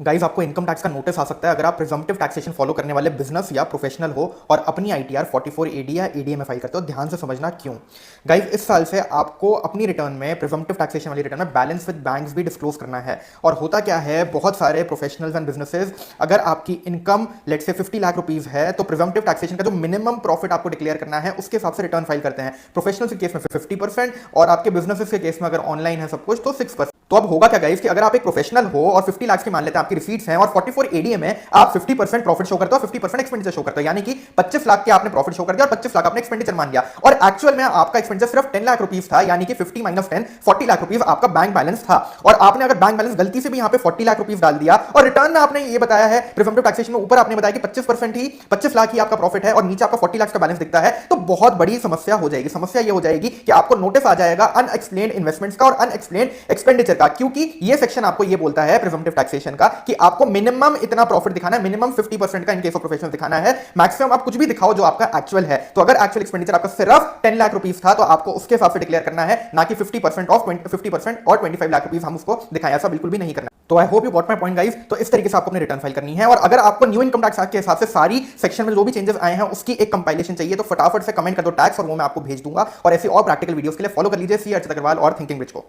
Guys आपको income tax का notice आ सकता है अगर आप प्रिजम्पटिव टैक्सेशन फॉलो करने वाले बिजनेस या प्रोफेशनल हो और अपनी आईटीआर 44 एडी या एडीए में फाइल करते हो। ध्यान से समझना क्यों। गाइस इस साल से आपको अपनी रिटर्न में प्रिजम्पटिव टैक्सेशन वाली रिटर्न में बैलेंस विद बैंक्स भी डिस्क्लोज करना है। और होता क्या है, बहुत सारे प्रोफेशनल्स एंड बिजनेसेस, अगर आपकी इनकम लेट से 50 लाख रुपीज है तो प्रिजम्पटिव टैक्सेशन का जो मिनिमम प्रॉफिट आपको डिक्लेयर करना है उसके हिसाब से रिटर्न फाइल करते हैं। प्रोफेशनल के केस में 50% और आपके बिजनेसेस के केस में अगर ऑनलाइन है सब कुछ तो 6%। तो अब होगा क्या गाइस कि अगर आप एक प्रोफेशनल हो और 50 लाख की मान लेते हैं आपकी रिसीट्स हैं और 44 एडीए में आप 50% प्रॉफिट शो करते हो और 50% एक्सपेंडिचर शो करते हो, यानी कि 25 लाख के आपने प्रॉफिट शो कर दिया और 25 लाख आपने एक्सपेंडिचर मान लिया। और एक्चुअल में आपका एक्सपेंडिचर सिर्फ 10 लाख रुपीस था, यानी कि 50 माइनस 10 40 लाख रुपीस आपका बैंक बैलेंस था। और आपने अगर बैंक बैलेंस गलती से भी यहां पे 40 लाख रुपीस डाल दिया और रिटर्न में आपने ये बताया है प्रिजम्पटिव टैक्सेशन में ऊपर आपने बताया कि 25% ही 25 लाख ही आपका प्रॉफिट है और नीचे आपका 40 लाख का बैलेंस दिखता है, तो बहुत बड़ी समस्या हो जाएगी। समस्या ये हो जाएगी कि आपको नोटिस आ जाएगा अनएक्सप्लेन्ड इन्वेस्टमेंट्स का और अनएक्सप्लेन्ड एक्सपेंडिचर का, क्योंकि ये सेक्शन आपको ये बोलता है प्रिजम्पटिव टैक्सेशन का कि आपको मिनिमम इतना प्रॉफिट दिखाना है, मिनिमम 50% का इन केस ऑफ प्रोफेशनल दिखाना है। मैक्सिमम आप कुछ भी दिखाओ जो आपका एक्चुअल है। तो अगर एक्चुअल एक्सपेंडिचर आपका सिर्फ 10 लाख रुपीस था तो आपको उसके हिसाब से डिक्लेयर करना है, ना कि 50% ऑफ 50% और 25 लाख रुपीस हम उसको दिखाएं। ऐसा बिल्कुल भी नहीं करना। तो I hope you got my point guys. तो इस तरीके से आपको अपनी रिटर्न फाइल करनी है। और अगर आपको न्यू इनकम टैक्स एक्ट के हिसाब से सारी सेक्शन में जो भी चेंजेस आए हैं उसकी एक कंपाइलेशन चाहिए तो फटाफट से कमेंट कर दो टैक्स, और वो मैं आपको भेज दूंगा। और ऐसी और प्रैक्टिकल वीडियोस के लिए फॉलो कर लीजिए सी अर्चित अग्रवाल और थिंकिंग रिच को।